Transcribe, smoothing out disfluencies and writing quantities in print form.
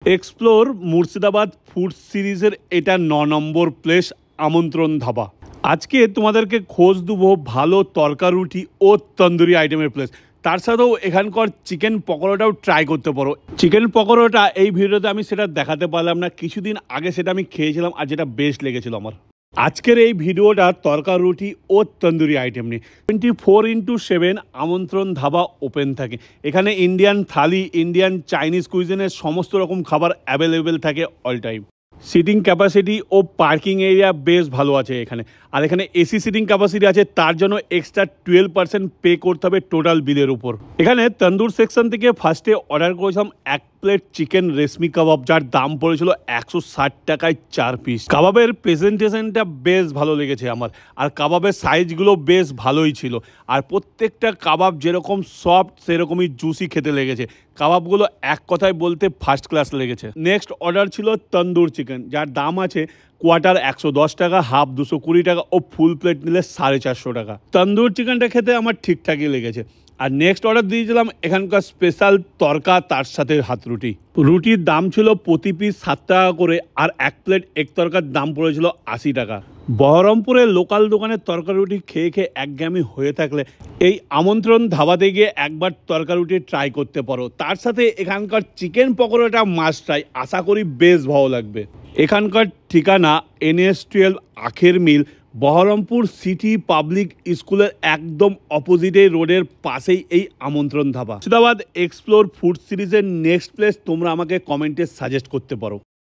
Explore Murshidabad food সিরিজের এটা ৯ নম্বর place আমন্ত্রণ ধাবা। আজকে তোমাদেরকে খোঁজ দেবো ভালো তরকা রুটি ও তন্দুরি আইটেমের প্লেস। তার সাথেও এখানকার চিকেন পকোড়াটাও ট্রাই করতে পারো। চিকেন পকোড়াটা এই ভিডিওতে আমি সেটা দেখাতে পারলাম না, কিছুদিন আগে সেটা আমি খেয়েছিলাম আর যেটা বেস্ট লেগেছিল আমার। আজকের এই ভিডিওটা তরকা রুটি ও তন্দুরি আইটেম নিয়ে। 24x7 আমন্ত্রণ ধাবা ওপেন থাকে। এখানে ইন্ডিয়ান থালি, ইন্ডিয়ান চাইনিজ কুইজিনের সমস্ত রকম খাবার অ্যাভেলেবেল থাকে অল টাইম। সিটিং ক্যাপাসিটি ও পার্কিং এরিয়া বেশ ভালো আছে এখানে। আর এখানে এসি সিটিং ক্যাপাসিটি আছে, তার জন্য এক্সট্রা 12% পে করতে হবে টোটাল বিলের উপর। এখানে তন্দুর সেকশন থেকে ফার্স্টে অর্ডার করেছিলাম 1 প্লেট চিকেন রেশমি কাবাব, যার দাম পড়েছিল 160 টাকায় 4 পিস। কাবাবের প্রেজেন্টেশনটা বেশ ভালো লেগেছে আমার, আর কাবাবের সাইজগুলো বেশ ভালোই ছিল। আর প্রত্যেকটা কাবাব যেরকম সফট সেরকমই জুসি খেতে লেগেছে। কাবাবগুলো এক কথায় বলতে ফার্স্ট ক্লাস লেগেছে। নেক্সট অর্ডার ছিল তন্দুর চিকেন, যার দাম আছে কোয়ার্টার 110 টাকা, হাফ 220 টাকা ও ফুল প্লেট নিলে 450 টাকা। তন্দুর চিকেনটা খেতে আমার ঠিকঠাকই লেগেছে। আর নেক্সট অর্ডার দিয়েছিলাম এখানকার স্পেশাল তরকা, তার সাথে হাত রুটি। রুটির দাম ছিল প্রতি পিস 7 টাকা করে, আর 1 প্লেট এক তরকার দাম পড়েছিল 80 টাকা। বহরমপুরের লোকাল দোকানের তরকা রুটি খেয়ে খেয়ে একঘেয়েমি হয়ে থাকলে এই আমন্ত্রণ ধাবাতে গিয়ে একবার তরকা রুটি ট্রাই করতে পারো। তার সাথে এখানকার চিকেন পকোড়াটা মাস্ট ট্রাই, আশা করি বেশ ভালো লাগবে। এখানকার ঠিকানা NS12 আখের মিল, বহরমপুর সিটি পাবলিক স্কুলের একদম অপোজিটে রোডের পাশেই এই আমন্ত্রণ ধাবা। মুর্শিদাবাদ এক্সপ্লোর ফুড সিরিজের নেক্সট প্লেস তোমরা আমাকে কমেন্টে সাজেস্ট করতে পারো।